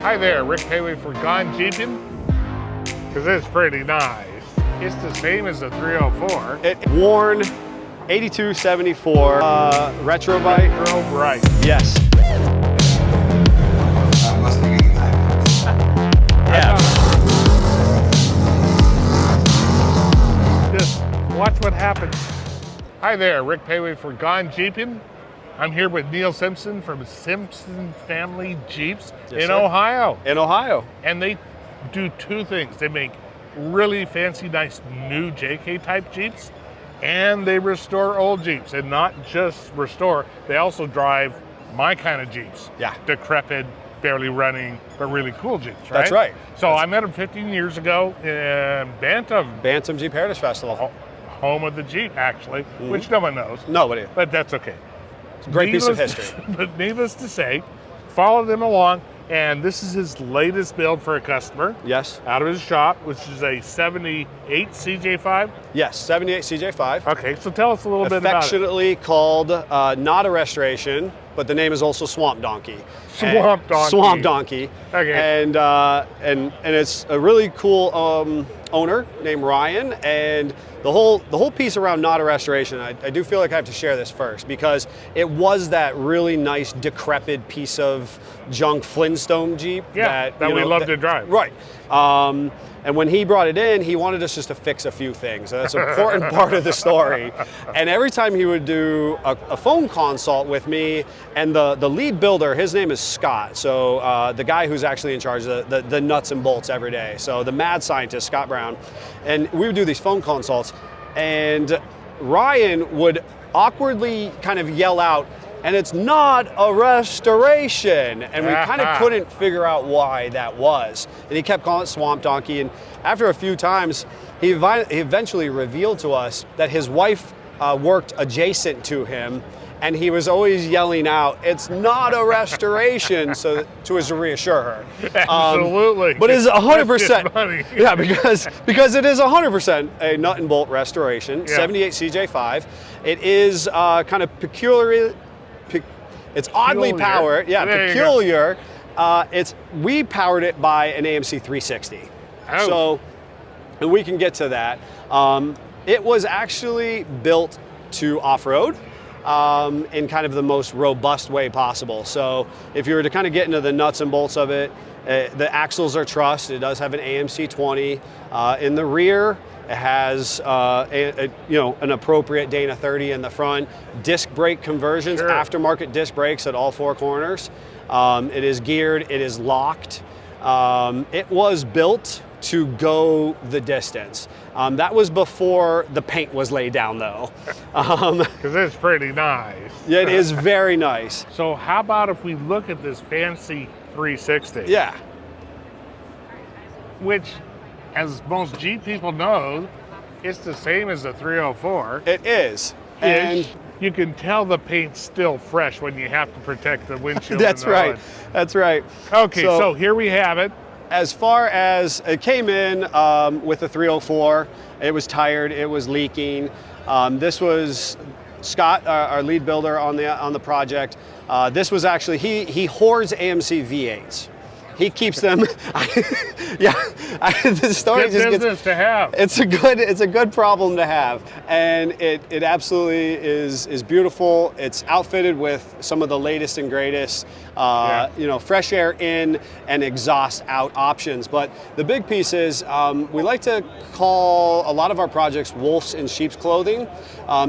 Hi there, Rick Péwé for Gone Jeeping, because it's pretty nice. It's the same as the 304. Worn 8274 retro bike. Retro bright. Yes. Yeah. Just watch what happens. Hi there, Rick Péwé for Gone Jeeping. I'm here with Neil Simpson from Simpson Family Jeeps in Ohio. In Ohio. And they do two things. They make really fancy, nice new JK type Jeeps, and they restore old Jeeps. And not just restore, they also drive my kind of Jeeps. Yeah. Decrepit, barely running, but really cool Jeeps, right? That's right. So I met them 15 years ago in Bantam. Bantam Jeep Heritage Festival. Home of the Jeep, actually, which no one knows. Nobody. But that's okay. It's a great piece of history. But needless to say, follow them along, and this is his latest build for a customer. Yes. Out of his shop, which is a 78 CJ-5. Yes, 78 CJ-5. Okay, so tell us a little bit about it. Affectionately called not a restoration, but the name is also Swamp Donkey. Swamp Donkey. Swamp Donkey. Okay. And it's a really cool owner named Ryan, and the whole piece around not a restoration, I do feel like I have to share this first, because it was that really nice decrepit piece of junk Flintstone Jeep that we love to drive. Right. And when he brought it in, he wanted us just to fix a few things. And that's an important part of the story. And every time he would do a phone consult with me, and the lead builder, his name is Scott. So the guy who's actually in charge of the nuts and bolts every day. So the mad scientist, Scott Brown. And we would do these phone consults, and Ryan would awkwardly kind of yell out, "And it's not a restoration." And we kind of couldn't figure out why that was. And he kept calling it Swamp Donkey. And after a few times, he eventually revealed to us that his wife worked adjacent to him, and he was always yelling out, "It's not a restoration," so to reassure her. Absolutely. But it's 100%. Money. Yeah, because it is 100% a nut and bolt restoration. 78 CJ-5. It is kind of peculiar. It's oddly powered. Yeah, peculiar. We powered it by an AMC 360. Oh. So, and we can get to that. It was actually built to off-road in kind of the most robust way possible. So if you were to kind of get into the nuts and bolts of it, the axles are trussed. It does have an AMC 20 in the rear. It has an appropriate Dana 30 in the front. Disc brake conversions, aftermarket disc brakes at all four corners. It is geared, it is locked. It was built to go the distance. That was before the paint was laid down, though. Because it's pretty nice. Yeah, it is very nice. So how about if we look at this fancy 360? Yeah. Which, as most Jeep people know, it's the same as the 304. It is. And you can tell the paint's still fresh when you have to protect the windshield. That's right. That's right. Okay, so here we have it. As far as it came in with the 304, it was tired, it was leaking. This was Scott, our lead builder on the project. This was actually, he hoards AMC V8s. He keeps them. The story good just business to have. It's a good problem to have, and it absolutely is beautiful. It's outfitted with some of the latest and greatest, fresh air in and exhaust out options. But the big piece is we like to call a lot of our projects wolves in sheep's clothing,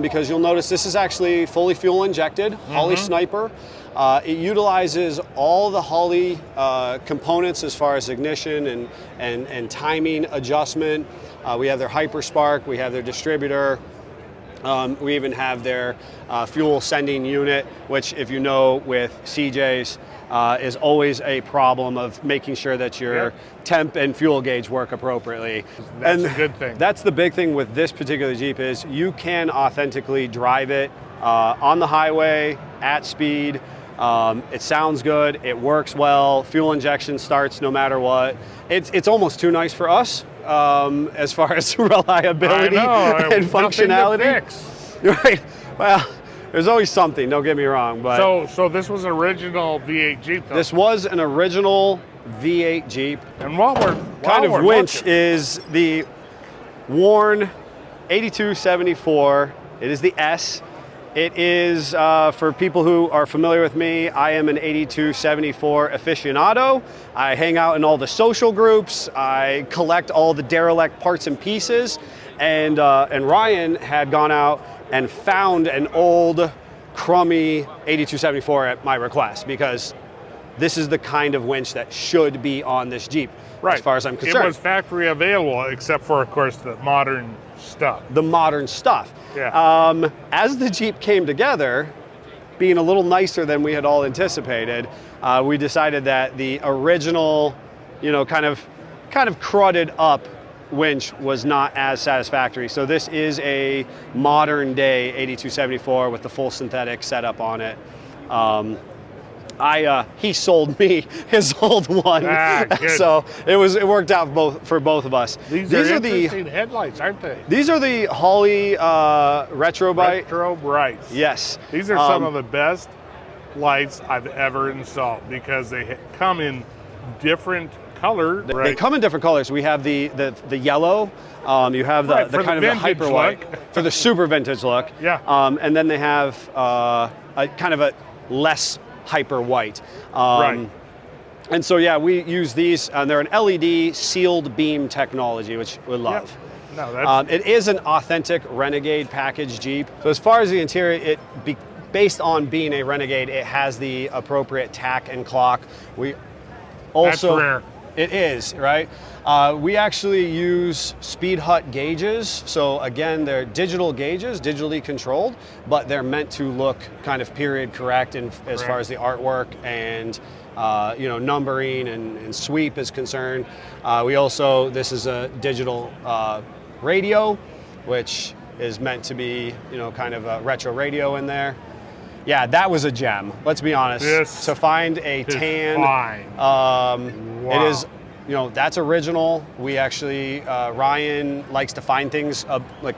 because you'll notice this is actually fully fuel injected, Holley Sniper. It utilizes all the Holley components as far as ignition and timing adjustment. We have their Hyperspark, we have their distributor, we even have their fuel sending unit, which, if you know, with CJs is always a problem of making sure that your temp and fuel gauge work appropriately. That's a good thing. That's the big thing with this particular Jeep, is you can authentically drive it on the highway at speed. It sounds good, it works well, fuel injection starts no matter what. It's almost too nice for us as far as reliability and functionality. Nothing to fix. Right. Well, There's always something, don't get me wrong. But so this was an original V8 Jeep, though? This was an original V8 Jeep. And while we're Kind of winch looking, is the worn 8274. It is the S. It is, for people who are familiar with me, I am an 8274 aficionado. I hang out in all the social groups. I collect all the derelict parts and pieces. And Ryan had gone out and found an old, crummy 8274 at my request, because this is the kind of winch that should be on this Jeep, right, as far as I'm concerned. It was factory available, except for, of course, the modern stuff. The modern stuff. Yeah. As the Jeep came together, being a little nicer than we had all anticipated, we decided that the original, kind of crudded up winch was not as satisfactory. So this is a modern day 8274 with the full synthetic setup on it. He sold me his old one, so it worked out for both of us. These are interesting headlights, aren't they? These are the Holley Retro Brights. Yes. These are some of the best lights I've ever installed, because they come in different colors. They come in different colors. We have the yellow. You have the kind of the hyper white for the super vintage look. Yeah. And then they have a kind of a less hyper white. Right. And so, yeah, we use these, and they're an LED sealed beam technology, which we love. Yep. No, it is an authentic Renegade package Jeep. So as far as the interior, based on being a Renegade, it has the appropriate tack and clock. We also, that's rare. It is, right? We actually use Speed Hut gauges. So again, they're digital gauges, digitally controlled, but they're meant to look kind of period correct as far as the artwork and numbering and sweep is concerned. This is a digital radio, which is meant to be, kind of a retro radio in there. Yeah, that was a gem. Let's be honest. This to find a tan, wow. It is, that's original. We actually, Ryan likes to find things like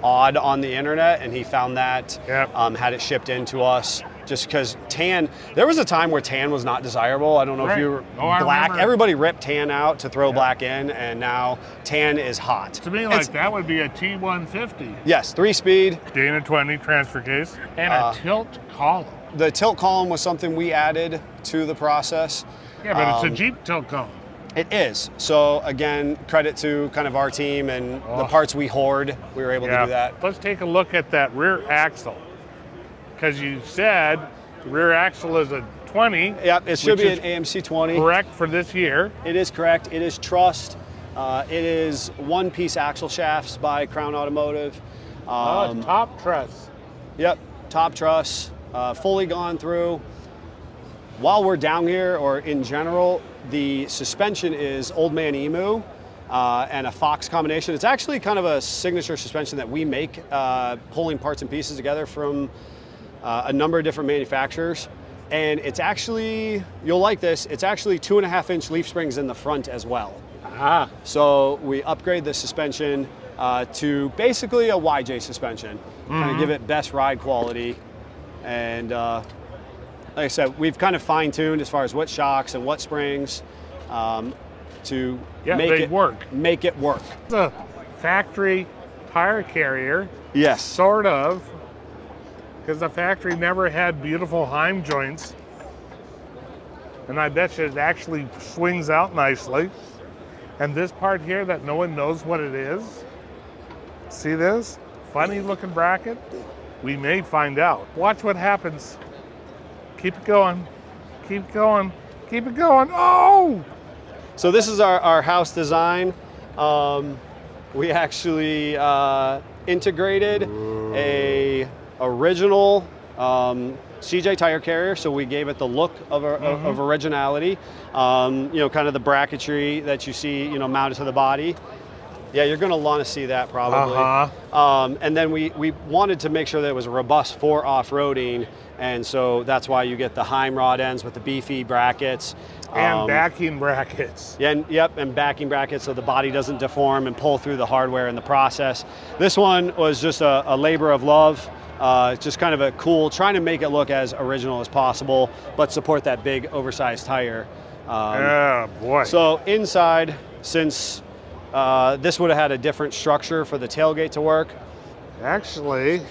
odd on the internet, and he found that. Yep. Had it shipped in to us. Just because tan, there was a time where tan was not desirable. I don't know if you were black. Everybody ripped tan out to throw black in, and now tan is hot. To me, that would be a T150. Yes, 3-speed. Dana 20 transfer case, and a tilt column. The tilt column was something we added to the process. Yeah, but it's a Jeep tilt column. It is. So again, credit to kind of our team and the parts we hoard. We were able to do that. Let's take a look at that rear axle. Because you said the rear axle is a 20. Yeah, it should be an AMC 20. Correct for this year. It is correct. It is trussed. It is one-piece axle shafts by Crown Automotive. Top truss. Yep, top truss, fully gone through. While we're down here, or in general, the suspension is Old Man Emu and a Fox combination. It's actually kind of a signature suspension that we make, pulling parts and pieces together from a number of different manufacturers. And it's actually, you'll like this, it's actually 2.5-inch leaf springs in the front as well. So we upgrade the suspension to basically a YJ suspension, kind of give it best ride quality. And like I said, we've kind of fine-tuned as far as what shocks and what springs to make it work. It's a factory tire carrier. Yes. Sort of. Because the factory never had beautiful Heim joints. And I bet you it actually swings out nicely. And this part here that no one knows what it is, see this? Funny looking bracket? We may find out. Watch what happens. Keep it going. Keep it going. Keep it going. Oh! So this is our house design. We actually integrated a original CJ tire carrier, so we gave it the look of originality. Kind of the bracketry that you see, mounted to the body. Yeah, you're going to want to see that probably. And then we wanted to make sure that it was robust for off-roading, and so that's why you get the Heim rod ends with the beefy brackets. And backing brackets. And backing brackets so the body doesn't deform and pull through the hardware in the process. This one was just a labor of love. Just kind of a cool, trying to make it look as original as possible, but support that big oversized tire. Oh boy. So inside, since this would have had a different structure for the tailgate to work. Actually,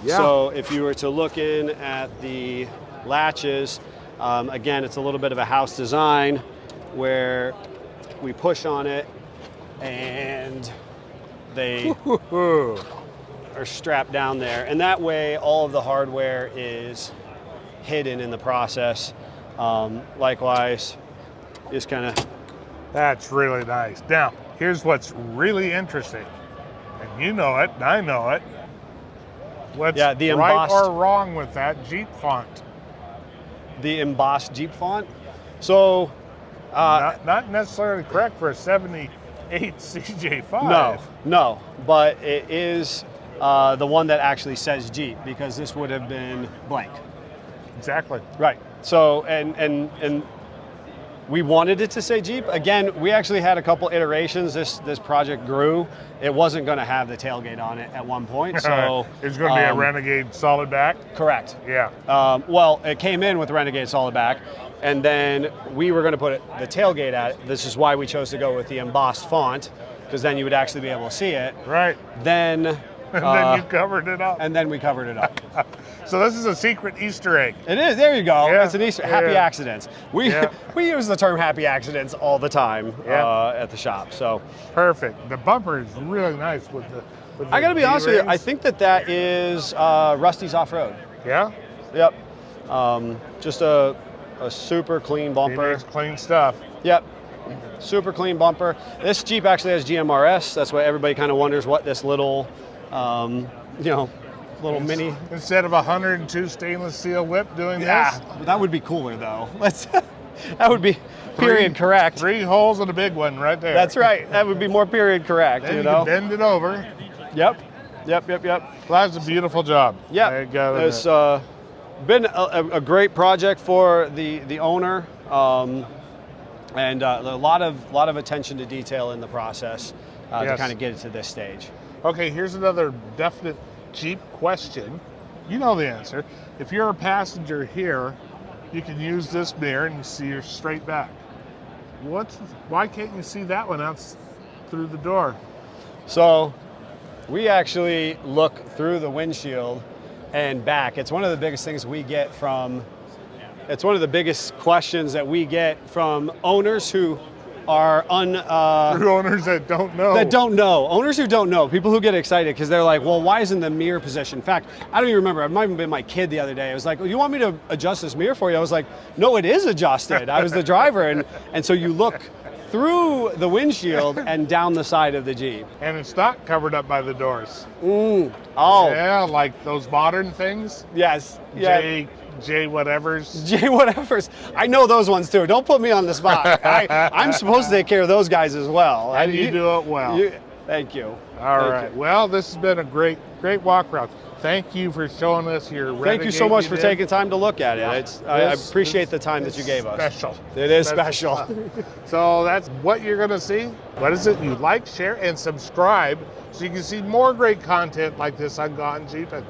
yeah. So if you were to look in at the latches, again, it's a little bit of a house design where we push on it and they are strapped down there. And that way, all of the hardware is hidden in the process. Likewise, just kind of. That's really nice. Now, here's what's really interesting. And you know it, and I know it. What's the right embossed, or wrong with that Jeep font? The embossed Jeep font. So, not necessarily correct for a 78 CJ-5. No, but it is the one that actually says Jeep, because this would have been blank. Exactly. Right. So, and we wanted it to say Jeep. Again, we actually had a couple iterations. This project grew. It wasn't going to have the tailgate on it at one point. So it's going to be a Renegade solid back? Correct. Yeah. Well, it came in with Renegade solid back, and then we were going to put the tailgate at it. This is why we chose to go with the embossed font, because then you would actually be able to see it. Right. Then and then you covered it up. And then we covered it up. So this is a secret Easter egg. It is. There you go. Yeah. It's an Easter happy accidents. We use the term happy accidents all the time at the shop. So perfect. The bumper is really nice with the I got to be honest with you. I think that is Rusty's Off-Road. Yeah. Yep. Just a super clean bumper. He makes clean stuff. Yep. Super clean bumper. This Jeep actually has GMRS. That's why everybody kind of wonders what this little, little mini. Instead of 102 stainless steel whip doing this? That would be cooler though. That would be period correct. 3 holes and a big one right there. That's right. That would be more period correct. Then you can bend it over. Yep. Well, that's a beautiful job. Yeah. It's been a great project for the owner. And a lot of attention to detail in the process to kind of get it to this stage. Okay, here's another definite Jeep question. You know the answer. If you're a passenger here, you can use this mirror and you see your straight back. Why can't you see that one out through the door? So we actually look through the windshield and back. It's one of the biggest things we get from. It's one of the biggest questions that we get from owners who are owners that don't know. Owners who don't know. People who get excited because they're like, well, why isn't the mirror position? In fact, I don't even remember. It might have been my kid the other day. I was like, well, you want me to adjust this mirror for you? I was like, no, it is adjusted. I was the driver. And so you look through the windshield and down the side of the Jeep. And it's not covered up by the doors. Oh. Yeah, like those modern things. Yes. J whatevers. I know those ones too. Don't put me on the spot. I'm supposed to take care of those guys as well. And you do it well. Thank you. All right. Well, this has been a great walk around. Thank you for showing us your Renegade. Thank you so much for taking time to look at it. I appreciate the time that you gave us. Special. It is special. So that's what you're going to see. What is it? You like, share, and subscribe so you can see more great content like this on Gone Jeepin'.